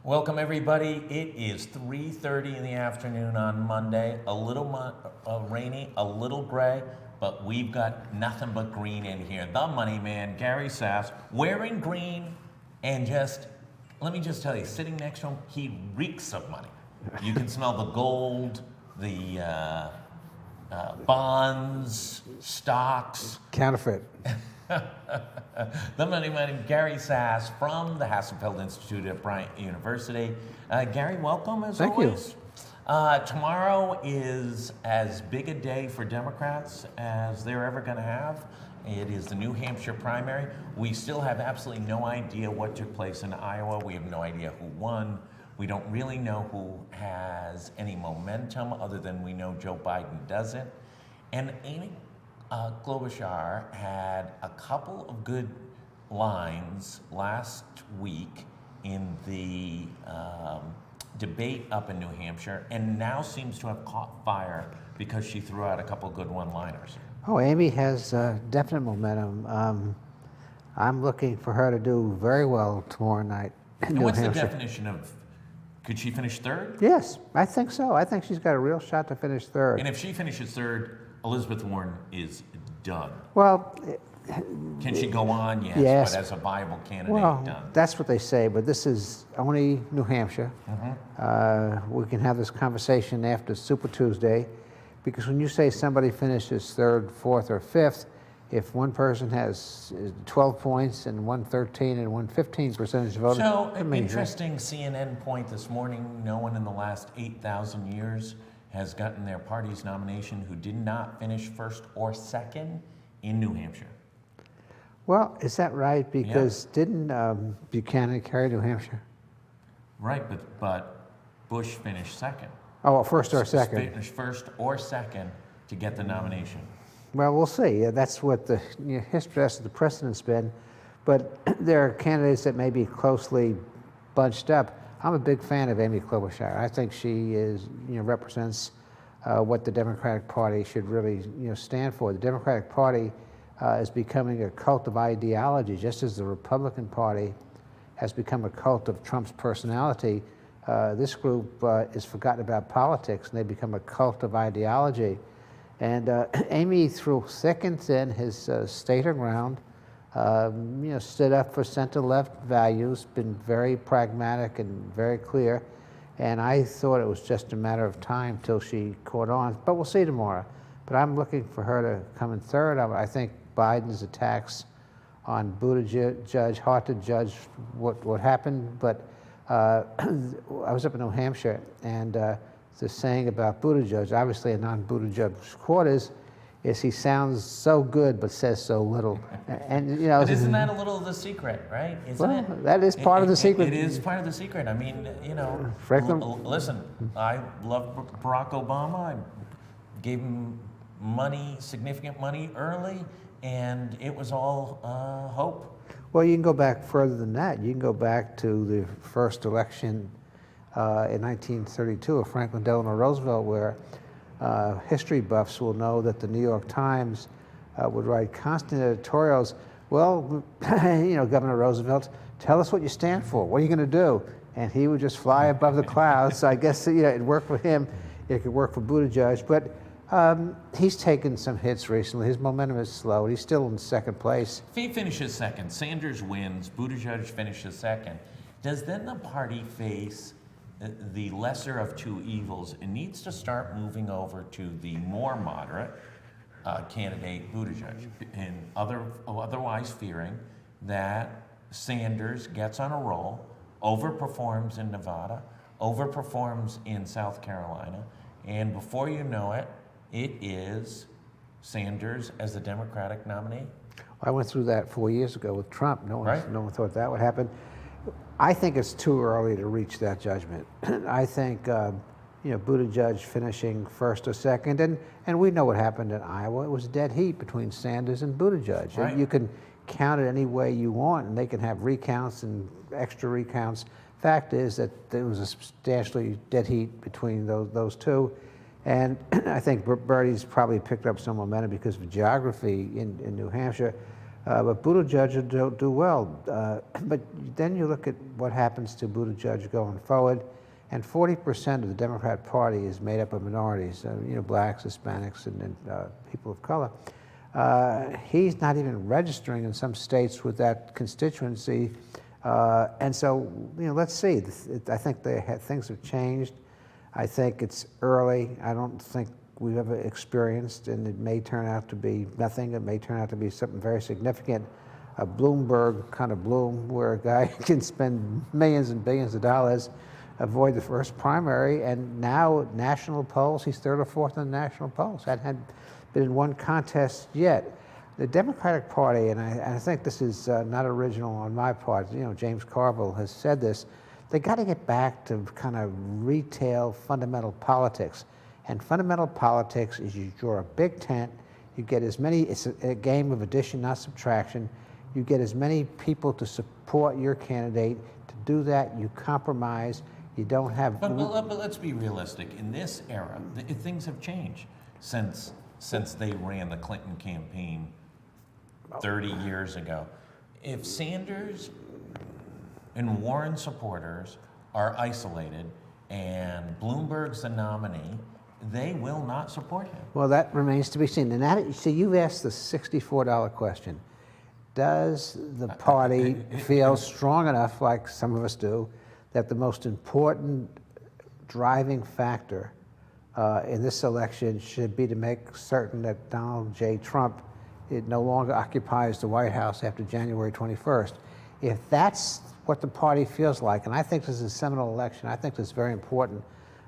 Welcome everybody. It is 3:30 in the afternoon on Monday. A little rainy, a little gray, but we've got nothing but green in here. The money man, Gary Sasse, wearing green, and let me just tell you, sitting next to him, he reeks of money. You can smell the gold, the bonds, stocks. Counterfeit. The money man, Gary Sasse from the Hasselfeld Institute at Bryant University. Gary, welcome as Thank you. always. Tomorrow is as big a day for Democrats as they're ever going to have. It is the New Hampshire primary. We still have absolutely no idea what took place in Iowa. We have no idea who won. We don't really know who has any momentum other than we know Joe Biden doesn't. And Amy Klobuchar had a couple of good lines last week in the debate up in New Hampshire, and now seems to have caught fire because she threw out a couple good one-liners. Oh, Amy has definite momentum. I'm looking for her to do very well tomorrow night in And New what's Hampshire. the definition of, could she finish third? Yes, I think so. I think she's got a real shot to finish third. And if she finishes third, Elizabeth Warren is done. Well, Can she go on? Yes, Yes. but as a viable candidate, well, done. that's what they say, but this is only New Hampshire. We can have this conversation after Super Tuesday, because when you say somebody finishes third, fourth, or fifth, if one person has 12 points and one 13 and one 15 percentage voted, So, an amazing. interesting CNN point this morning. No one in the last 8,000 years has gotten their party's nomination who did not finish first or second in New Hampshire. Well, is that right? Because didn't Buchanan carry New Hampshire? Right, but Bush finished second. Oh, well, first or second? Finished first or second to get the nomination. Well, we'll see. That's what the history of the precedent's been. But there are candidates that may be closely bunched up. I'm a big fan of Amy Klobuchar. I think she represents what the Democratic Party should really stand for. The Democratic Party is becoming a cult of ideology, just as the Republican Party has become a cult of Trump's personality. This group is forgotten about politics, and they become a cult of ideology. And Amy, through thick and thin, has stayed her ground. Stood up for center-left values, been very pragmatic and very clear, and I thought it was just a matter of time till she caught on. But we'll see tomorrow. But I'm looking for her to come in third. I think Biden's attacks on Buttigieg, hard to judge what happened, but I was up in New Hampshire, and the saying about Buttigieg, obviously a non-Buttigieg quarters, is he sounds so good but says so little. And But isn't that a little of the secret, right? Isn't well, it? that is part of the secret. It is part of the secret. I mean, Franklin- listen, I love Barack Obama. I gave him money, significant money early, and it was all hope. Well, you can go back further than that. You can go back to the first election in 1932 of Franklin Delano Roosevelt, where history buffs will know that the New York Times would write constant editorials. Well, Governor Roosevelt, tell us what you stand for. What are you going to do? And he would just fly above the clouds. So I guess it worked for him. It could work for Buttigieg, but he's taken some hits recently. His momentum is slow. He's still in second place. If he finishes second, Sanders wins, Buttigieg finishes second, does then the party face the lesser of two evils and needs to start moving over to the more moderate candidate, Buttigieg, and otherwise fearing that Sanders gets on a roll, overperforms in Nevada, overperforms in South Carolina, and before you know it, it is Sanders as the Democratic nominee? I went through that 4 years ago with Trump. No one thought that would happen. I think it's too early to reach that judgment. I think Buttigieg finishing first or second, and we know what happened in Iowa. It was dead heat between Sanders and Buttigieg. Right. You can count it any way you want, and they can have recounts and extra recounts. Fact is that there was a substantially dead heat between those two. And I think Bertie's probably picked up some momentum because of geography in New Hampshire. But Buttigieg will do well. But then you look at what happens to Buttigieg going forward, and 40% of the Democrat Party is made up of minorities, blacks, Hispanics, and people of color. He's not even registering in some states with that constituency. And so, let's see. I think things have changed. I think it's early. I don't think we've ever experienced, and it may turn out to be nothing. It may turn out to be something very significant, a Bloomberg kind of bloom, where a guy can spend millions and billions of dollars, avoid the first primary, and now national polls, he's third or fourth in the national polls. That hadn't been in one contest yet. The Democratic Party, and I think this is not original on my part, James Carville has said this, they got to get back to kind of retail fundamental politics. And fundamental politics is you draw a big tent, you get as many, it's a game of addition, not subtraction. You get as many people to support your candidate. To do that, you compromise. You don't have... But let's be realistic. In this era, things have changed since they ran the Clinton campaign 30 years ago. If Sanders and Warren supporters are isolated and Bloomberg's the nominee, they will not support him. Well, that remains to be seen. And so you've asked the $64 question. Does the party feel strong enough, like some of us do, that the most important driving factor in this election should be to make certain that Donald J. Trump no longer occupies the White House after January 21st? If that's what the party feels like, and I think this is a seminal election, I think this is very important.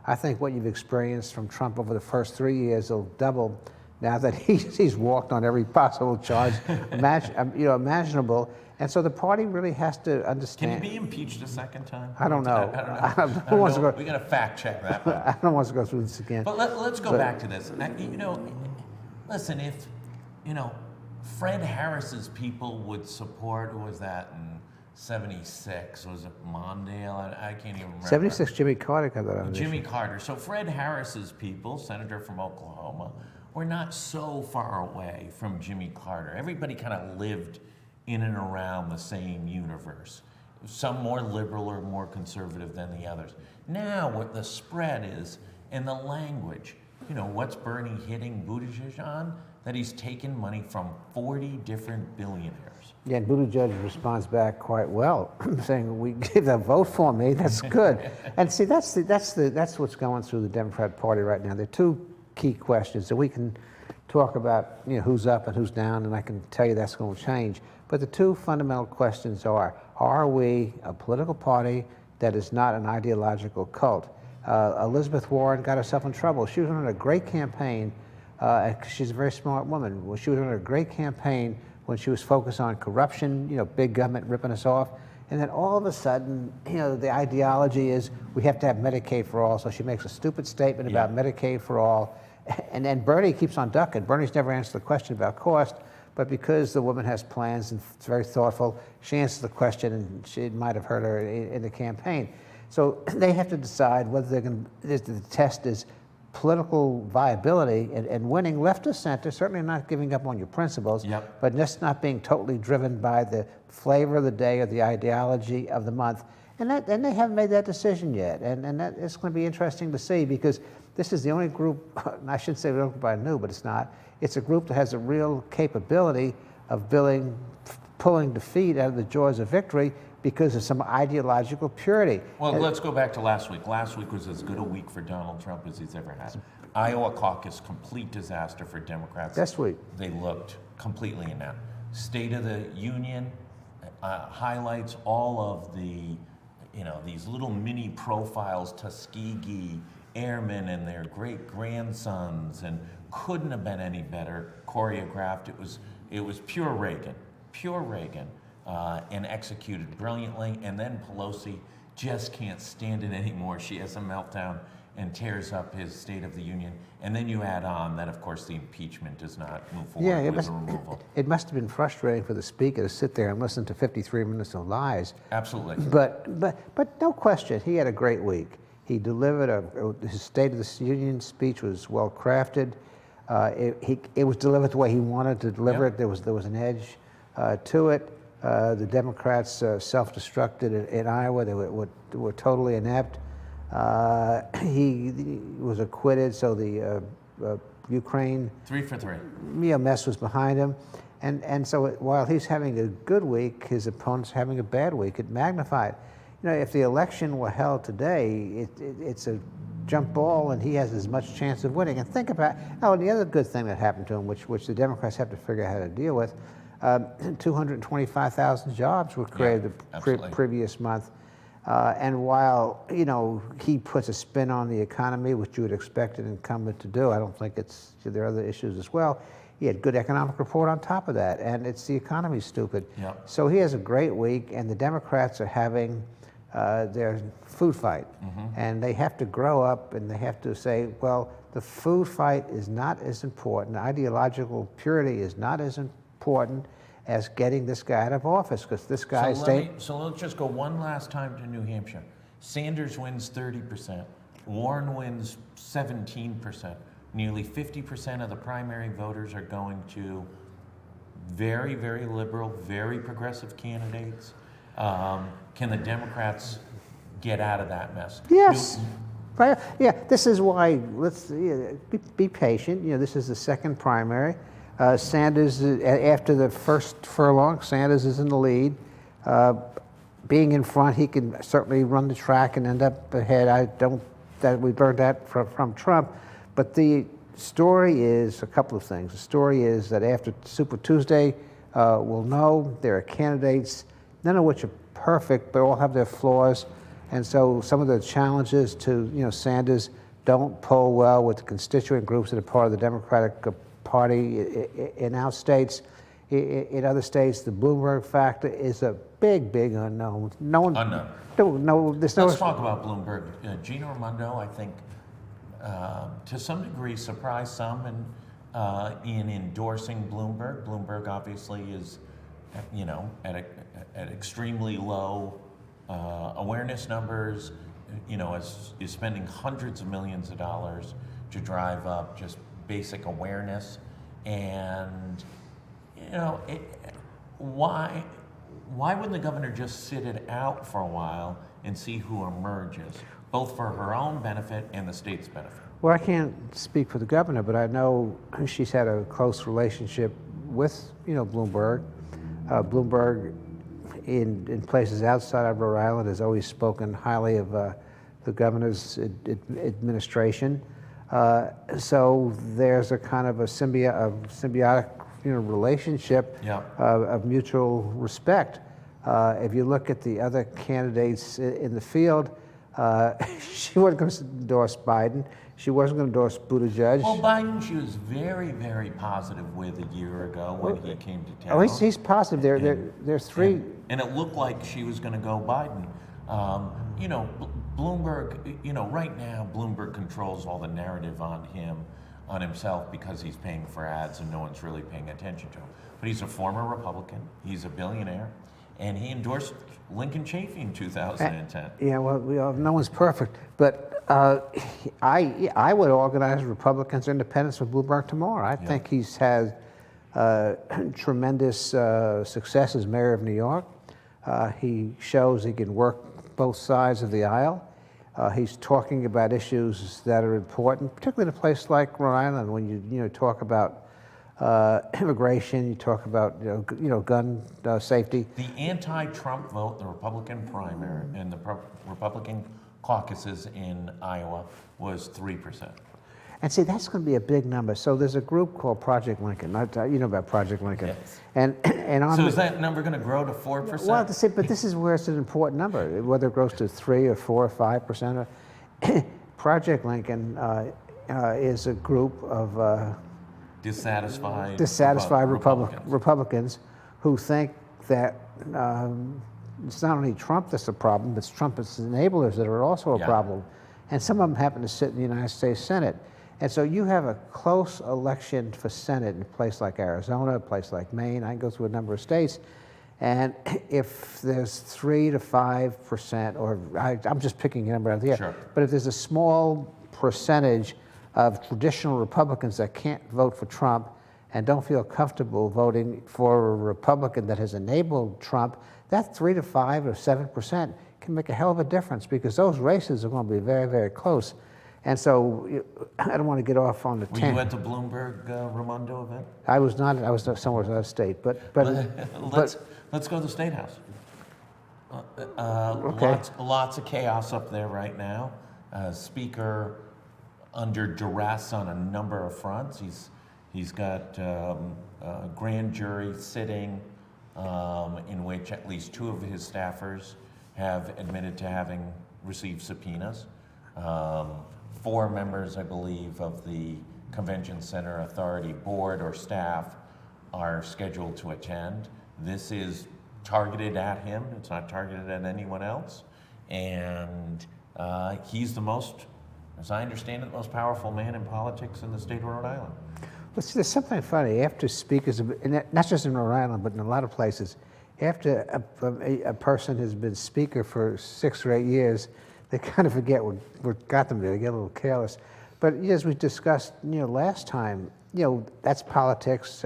I think what you've experienced from Trump over the first 3 years will double now that he's walked on every possible charge imaginable. And so the party really has to understand. Can he be impeached a second time? I don't know. I don't know. We got to fact check that one. I don't want to go through this again. But let's go back to this. Listen, if, Fred Harris's people would support, who was that in 76? Was it Mondale? I can't even remember. 76, Jimmy Carter got that on. Jimmy Carter. So Fred Harris's people, senator from Oklahoma, were not so far away from Jimmy Carter. Everybody kind of lived in and around the same universe. Some more liberal or more conservative than the others. Now what the spread is and the language, what's Bernie hitting Buttigieg on? That he's taken money from 40 different billionaires. Yeah, and Buttigieg responds back quite well, saying, "We give a vote for me. That's good." And see, that's what's going through the Democrat Party right now. There are two key questions that we can talk about, who's up and who's down, and I can tell you that's going to change. But the two fundamental questions are we a political party that is not an ideological cult? Elizabeth Warren got herself in trouble. She was running a great campaign. She's a very smart woman. Well, she was running a great campaign when she was focused on corruption, big government ripping us off. And then all of a sudden, the ideology is we have to have Medicaid for all. So she makes a stupid statement about Medicaid for all. And then Bernie keeps on ducking. Bernie's never answered the question about cost, but because the woman has plans and it's very thoughtful, she answers the question, and she might have heard her in the campaign. So they have to decide whether they're going to, the test is political viability and winning left of center, certainly not giving up on your principles, but just not being totally driven by the flavor of the day or the ideology of the month. And they haven't made that decision yet. And that, it's going to be interesting to see, because this is the only group, and I shouldn't say the only group I knew, but it's not. It's a group that has a real capability of pulling defeat out of the jaws of victory because of some ideological purity. Well, let's go back to last week. Last week was as good a week for Donald Trump as he's ever had. Iowa caucus, complete disaster for Democrats. This week. They looked completely inept. State of the Union highlights all of the, these little mini profiles, Tuskegee airmen and their great grandsons, and couldn't have been any better choreographed. It was pure Reagan, and executed brilliantly. And then Pelosi just can't stand it anymore. She has a meltdown and tears up his State of the Union. And then you add on that, of course, the impeachment does not move forward with the removal. It must have been frustrating for the speaker to sit there and listen to 53 minutes of lies. Absolutely. But no question, he had a great week. He delivered his State of the Union speech was well crafted. It was delivered the way he wanted to deliver it. There was an edge. to it. The Democrats self-destructed in Iowa. They were totally inept. He was acquitted, so the Ukraine 3 for 3. mess was behind him. And so while he's having a good week, his opponent's having a bad week. It magnified. If the election were held today, it's a jump ball, and he has as much chance of winning. And think about, the other good thing that happened to him, which the Democrats have to figure out how to deal with, 225,000 jobs were created the previous month. And while, he puts a spin on the economy, which you would expect an incumbent to do, I don't think there are other issues as well. He had good economic report on top of that, and the economy's stupid. Yep. So he has a great week, and the Democrats are having their food fight. And they have to grow up, and they have to say, well, the food fight is not as important. Ideological purity is not as important as getting this guy out of office, because this guy So let's just go one last time to New Hampshire. Sanders wins 30%. Warren wins 17%. Nearly 50% of the primary voters are going to very, very liberal, very progressive candidates. Can the Democrats get out of that mess? Yes. Yeah, this is why, let's be patient. This is the second primary. Sanders, after the first furlong, Sanders is in the lead. Being in front, he can certainly run the track and end up ahead. We learned that from Trump. But the story is a couple of things. The story is that after Super Tuesday, we'll know there are candidates, none of which are perfect, but all have their flaws. And so some of the challenges to Sanders don't poll well with the constituent groups that are part of the Democratic Party in our states. In other states, the Bloomberg factor is a big, big unknown. Unknown. Let's talk about Bloomberg. Gina Raimondo, I think, to some degree, surprised some in endorsing Bloomberg. Bloomberg obviously is, at extremely low awareness numbers. Is spending hundreds of millions of dollars to drive up just basic awareness, and why wouldn't the governor just sit it out for a while and see who emerges, both for her own benefit and the state's benefit? Well, I can't speak for the governor, but I know she's had a close relationship with Bloomberg. Bloomberg in places outside of Rhode Island has always spoken highly of the governor's administration. So there's a kind of a symbiotic relationship of mutual respect. If you look at the other candidates in the field, she wasn't going to endorse Biden. She wasn't going to endorse Buttigieg. Well, Biden, she was very, very positive with a year ago when he came to town. Oh, he's positive. There's three. And it looked like she was going to go Biden. Bloomberg, right now, Bloomberg controls all the narrative on himself because he's paying for ads and no one's really paying attention to him. But he's a former Republican. He's a billionaire. And he endorsed Lincoln Chafee in 2010. Yeah, well, no one's perfect. But I would organize Republicans or independents with Bloomberg tomorrow. I think he's had tremendous success as mayor of New York. He shows he can work both sides of the aisle. He's talking about issues that are important, particularly in a place like Rhode Island, when you talk about immigration, you talk about gun safety. The anti-Trump vote, the Republican primary and the Republican caucuses in Iowa was 3%. And see, that's going to be a big number. So there's a group called Project Lincoln. You know about Project Lincoln. Yes. And on so is that number going to grow to 4%? Well, but this is where it's an important number, whether it grows to 3 or 4 or 5%. Project Lincoln is a group of dissatisfied Republicans who think that it's not only Trump that's a problem, it's Trump's enablers that are also a problem. And some of them happen to sit in the United States Senate. And so you have a close election for Senate in a place like Arizona, a place like Maine. I can go through a number of states. And if there's 3 to 5%, or I'm just picking a number out of the air, but if there's a small percentage of traditional Republicans that can't vote for Trump, and don't feel comfortable voting for a Republican that has enabled Trump, that 3 to 5 or 7% can make a hell of a difference, because those races are going to be very, very close. And so I don't want to get off on the Were you at the Bloomberg Raimondo event? I was not. I was somewhere out of state, Let's go to the State House. Okay. Lots of chaos up there right now. Speaker under duress on a number of fronts. He's got a grand jury sitting in which at least 2 of his staffers have admitted to having received subpoenas. 4 members, I believe, of the Convention Center Authority board or staff are scheduled to attend. This is targeted at him. It's not targeted at anyone else. And he's the most, as I understand it, the most powerful man in politics in the state of Rhode Island. Well, see, there's something funny. After speakers, not just in Rhode Island, but in a lot of places, after a person has been speaker for 6 or 8 years, they kind of forget what got them there. They get a little careless. But as we discussed, last time, that's politics.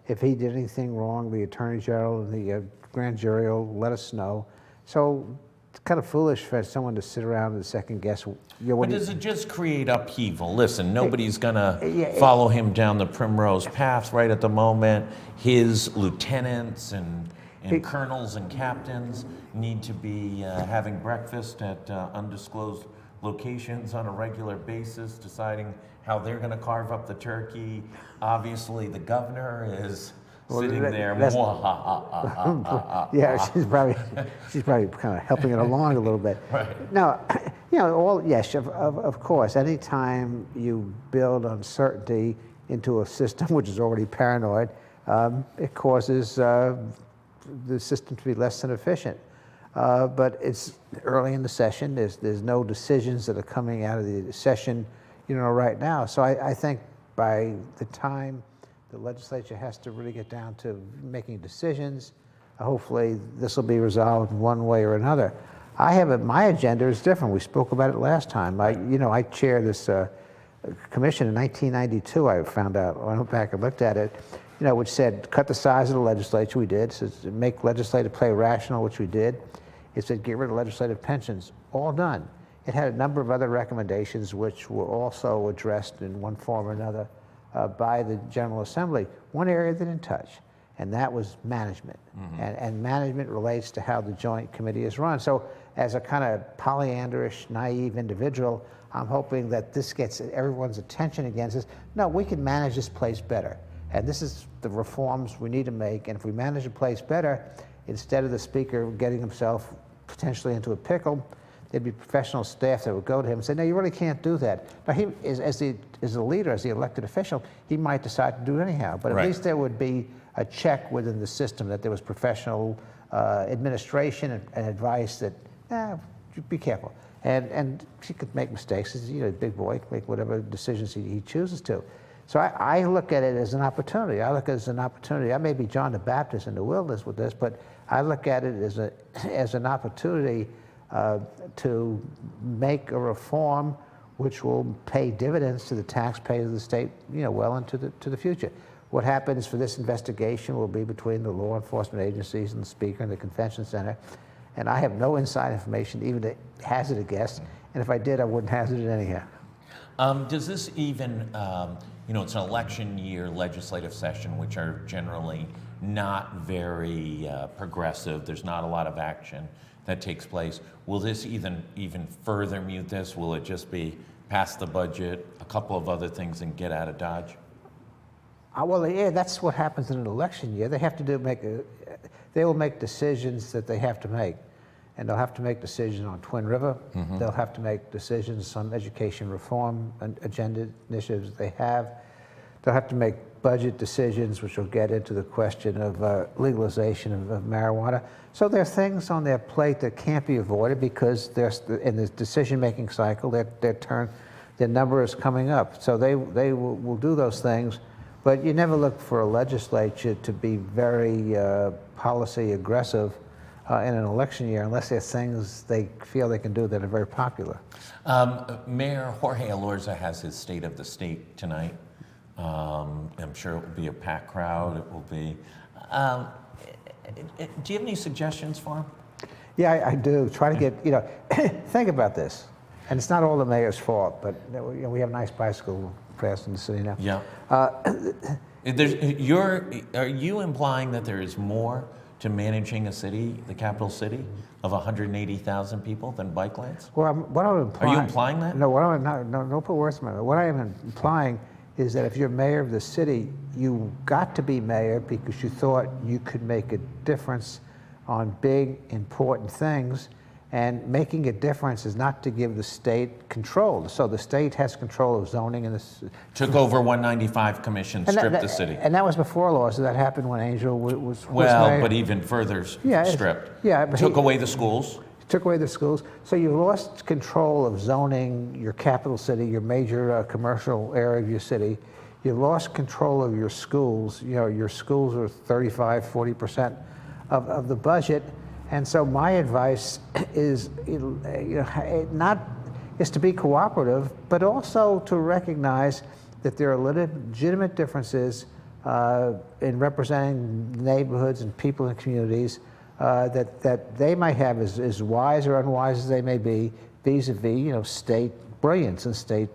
If he did anything wrong, the Attorney General and the grand jury will let us know. So it's kind of foolish for someone to sit around and second guess. But does it just create upheaval? Listen, nobody's going to follow him down the primrose path right at the moment. His lieutenants and colonels and captains need to be having breakfast at undisclosed locations on a regular basis, deciding how they're going to carve up the turkey. Obviously, the governor is sitting there. Yeah, she's probably kind of helping it along a little bit. Right. Now, yes, of course. Anytime you build uncertainty into a system which is already paranoid, it causes the system to be less than efficient. But it's early in the session. There's no decisions that are coming out of the session, right now. So I think by the time the legislature has to really get down to making decisions, hopefully this will be resolved one way or another. My agenda is different. We spoke about it last time. I chair this commission in 1992. I found out. I went back and looked at it. Which said cut the size of the legislature. We did. It says make legislative play rational, which we did. It said get rid of legislative pensions. All done. It had a number of other recommendations which were also addressed in one form or another by the General Assembly. One area they didn't touch, and that was management. Mm-hmm. And management relates to how the Joint Committee is run. So as a kind of polyanderish, naive individual, I'm hoping that this gets everyone's attention again. Says, no, we can manage this place better. And this is the reforms we need to make. And if we manage the place better, instead of the speaker getting himself potentially into a pickle, there'd be professional staff that would go to him and say, no, you really can't do that. Now, he, as the leader, as the elected official, he might decide to do it anyhow. But at least there would be a check within the system that there was professional administration and advice that, be careful. And he could make mistakes. He's a big boy, make whatever decisions he chooses to. So I look at it as an opportunity. I look at it as an opportunity. I may be John the Baptist in the wilderness with this, but I look at it as an opportunity to make a reform which will pay dividends to the taxpayers of the state, well into the future. What happens for this investigation will be between the law enforcement agencies and the speaker and the convention center. And I have no inside information even to hazard a guess. And if I did, I wouldn't hazard it anyhow. Does this even, it's an election year legislative session, which are generally not very progressive. There's not a lot of action that takes place. Will this even further mute this? Will it just be pass the budget, a couple of other things, and get out of Dodge? Well, yeah, that's what happens in an election year. They have to they will make decisions that they have to make. And they'll have to make decisions on Twin River. Mm-hmm. They'll have to make decisions on education reform and agenda initiatives they have. They'll have to make budget decisions, which will get into the question of legalization of marijuana. So there are things on their plate that can't be avoided because in the decision-making cycle, their number is coming up. So they will do those things. But you never look for a legislature to be very policy aggressive in an election year unless there's things they feel they can do that are very popular. Mayor Jorge Elorza has his State of the State tonight. I'm sure it will be a packed crowd. It will be. Um, do you have any suggestions for him? Yeah, I do. Try to get, think about this. And it's not all the mayor's fault, but we have a nice bicycle path in the city now. Yeah. Are you implying that there is more to managing a city, the capital city, of 180,000 people than bike lanes? Well, what I'm implying. Are you implying that? No, what I'm not. No, don't put words in my mouth. What I am implying is that if you're mayor of the city, you got to be mayor because you thought you could make a difference on big, important things. And making a difference is not to give the state control. So the state has control of zoning and this. Took over 195 commission, stripped the city. And that was before law, so that happened when Angel was Well, mayor. but even further stripped. Yeah, but took away the schools. Took away the schools. So you lost control of zoning, your capital city, your major commercial area of your city. You lost control of your schools. Your schools are 35, 40% of the budget. And so my advice is, is to be cooperative, but also to recognize that there are legitimate differences in representing neighborhoods and people and communities that they might have as wise or unwise as they may be, vis-a-vis, state brilliance and state,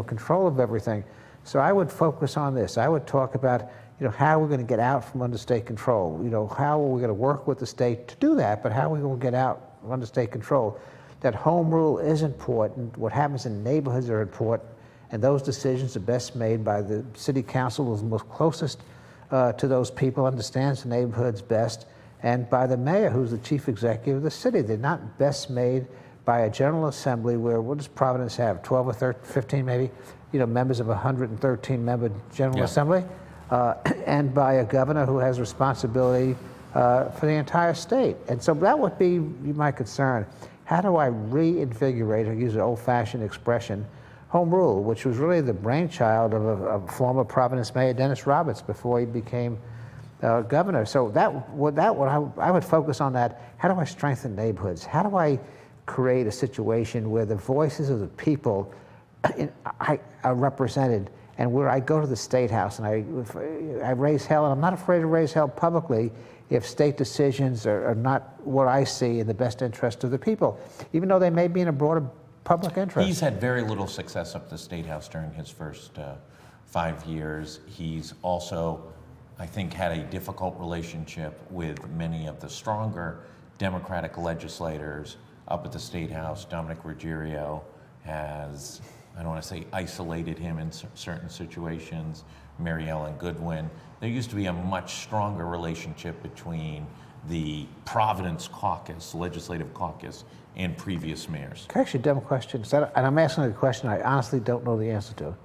control of everything. So I would focus on this. I would talk about how we're going to get out from under state control. How are we going to work with the state to do that, but how are we going to get out from under state control? That home rule is important. What happens in neighborhoods are important, and those decisions are best made by the city council, who's most closest to those people, understands the neighborhoods best, and by the mayor, who's the chief executive of the city. They're not best made by a general assembly where, what does Providence have, 12 or 13, 15 maybe, members of a 113-member general assembly? And by a governor who has responsibility for the entire state. And so that would be my concern. How do I reinvigorate, or use an old-fashioned expression, home rule, which was really the brainchild of former Providence Mayor Dennis Roberts before he became governor. So I would focus on that. How do I strengthen neighborhoods? How do I create a situation where the voices of the people are represented, and where I go to the State House and I raise hell, and I'm not afraid to raise hell publicly if state decisions are not what I see in the best interest of the people, even though they may be in a broader public interest. He's had very little success up at the State House during his first 5 years. He's also, I think, had a difficult relationship with many of the stronger Democratic legislators up at the State House. Dominic Ruggiero has, I don't want to say isolated him in certain situations. Mary Ellen Goodwin. There used to be a much stronger relationship between the Providence caucus, legislative caucus, and previous mayors. Can I ask you a dumb question? And I'm asking a question I honestly don't know the answer to.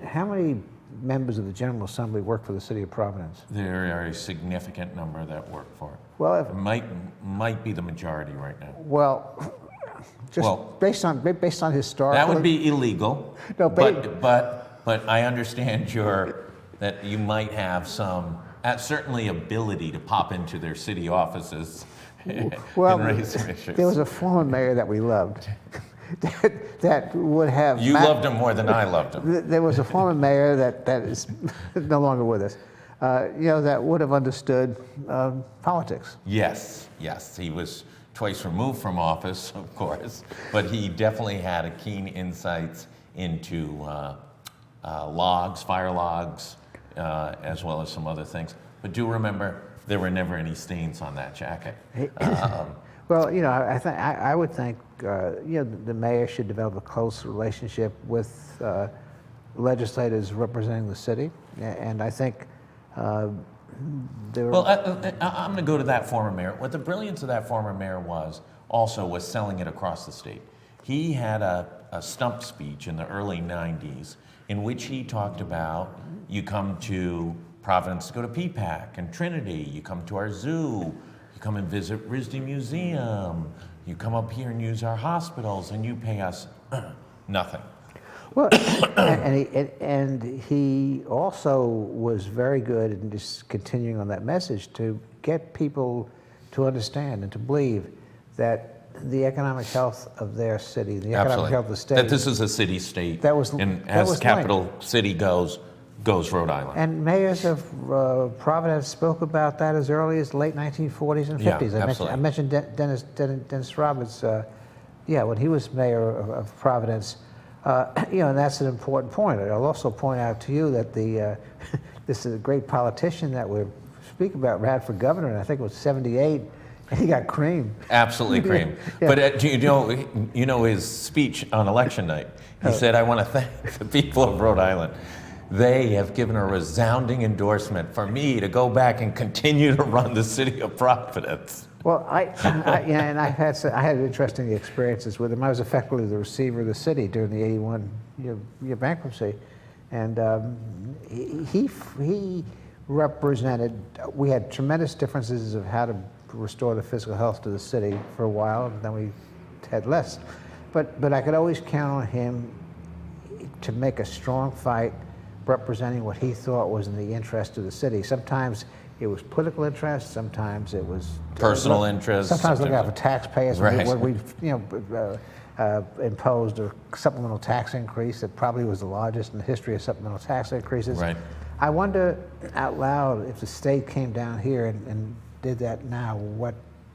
How many members of the General Assembly work for the city of Providence? There are a significant number that work for it. Well, it might be the majority right now. Well, based on historical. That would be illegal. No, but I understand that you might have some, certainly ability to pop into their city offices and raise some issues. There was a former mayor that we loved that would have. You loved him more than I loved him. There was a former mayor that is no longer with us, that would have understood politics. Yes, he was twice removed from office, of course, but he definitely had a keen insights into fire logs, as well as some other things. But do remember, there were never any stains on that jacket. Well, I would think, the mayor should develop a close relationship with legislators representing the city, and I think Well, I'm going to go to that former mayor. What the brilliance of that former mayor was selling it across the state. He had a stump speech in the early 90s in which he talked about, you come to Providence to go to PPAC and Trinity, you come to our zoo, you come and visit RISD Museum, you come up here and use our hospitals, and you pay us nothing. Well, and he also was very good in just continuing on that message to get people to understand and to believe that the economic health of their city, the economic health of the state. That this is a city-state, and as capital city goes, goes Rhode Island. And mayors of Providence spoke about that as early as the late 1940s and 50s. Yeah, I mentioned Dennis Roberts, when he was mayor of Providence. And that's an important point. I'll also point out to you that this is a great politician that we're speaking about ran for governor, and I think it was 78, and he got creamed. Absolutely creamed. Yeah. But do you know his speech on election night? He said, "I want to thank the people of Rhode Island. They have given a resounding endorsement for me to go back and continue to run the city of Providence." Well, I had interesting experiences with him. I was effectively the receiver of the city during the '81 year bankruptcy, and he represented. We had tremendous differences of how to restore the physical health to the city for a while, and then we had less. But I could always count on him to make a strong fight representing what he thought was in the interest of the city. Sometimes it was political interest, sometimes it was personal interest. Sometimes looking out for taxpayers. Right. When we imposed a supplemental tax increase that probably was the largest in the history of supplemental tax increases. Right. I wonder out loud if the state came down here and did that now,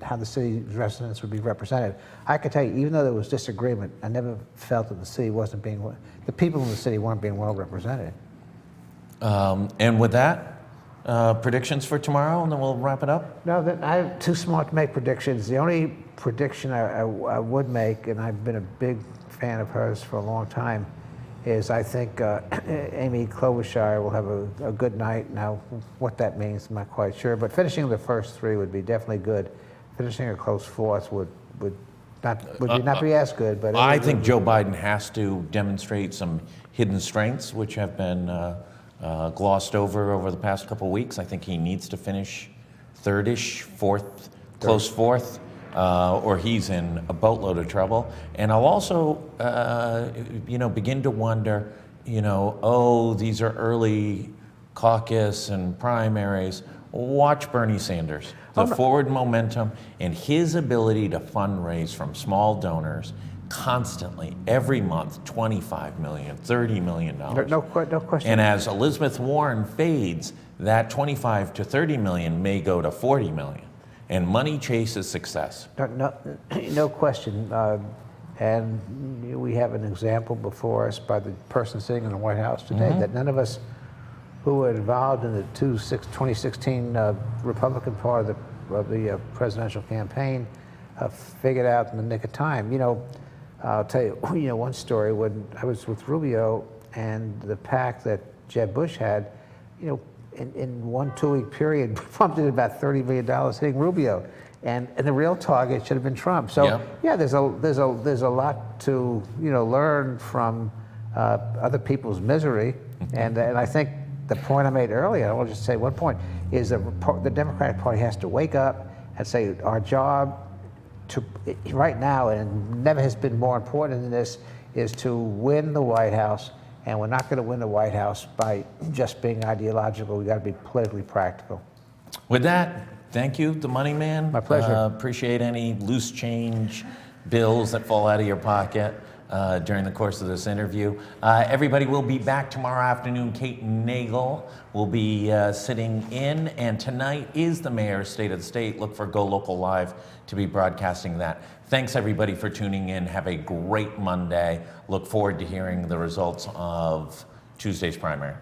how the city's residents would be represented. I can tell you, even though there was disagreement, I never felt that the people in the city weren't being well represented. And with that, predictions for tomorrow, and then we'll wrap it up. No, I'm too smart to make predictions. The only prediction I would make, and I've been a big fan of hers for a long time, is I think Amy Klobuchar will have a good night. Now, what that means, I'm not quite sure. But finishing the first three would be definitely good. Finishing a close fourth would not be as good. But I think Joe Biden has to demonstrate some hidden strengths, which have been glossed over the past couple of weeks. I think he needs to finish third-ish, close fourth, or he's in a boatload of trouble. And I'll also, begin to wonder, these are early caucus and primaries. Watch Bernie Sanders. The forward momentum and his ability to fundraise from small donors constantly, every month, $25 million, $30 million. No question. And as Elizabeth Warren fades, that $25 to $30 million may go to $40 million. And money chases success. No question. And we have an example before us by the person sitting in the White House today that none of us who were involved in the 2016 Republican part of the presidential campaign figured out in the nick of time. I'll tell you, one story when I was with Rubio and the PAC that Jeb Bush had, in 1 2-week period, pumped in about $30 million hitting Rubio, and the real target should have been Trump. So there's a lot to learn from other people's misery, and I think the point I made earlier, I want to just say one point, is that the Democratic Party has to wake up and say our job right now, and never has been more important than this, is to win the White House. And we're not going to win the White House by just being ideological. We've got to be politically practical. With that, thank you, the Money Man. My pleasure. Appreciate any loose change bills that fall out of your pocket during the course of this interview. Everybody will be back tomorrow afternoon. Kate Nagel will be sitting in, and tonight is the Mayor's State of the State. Look for GoLocal Live to be broadcasting that. Thanks everybody for tuning in. Have a great Monday. Look forward to hearing the results of Tuesday's primary.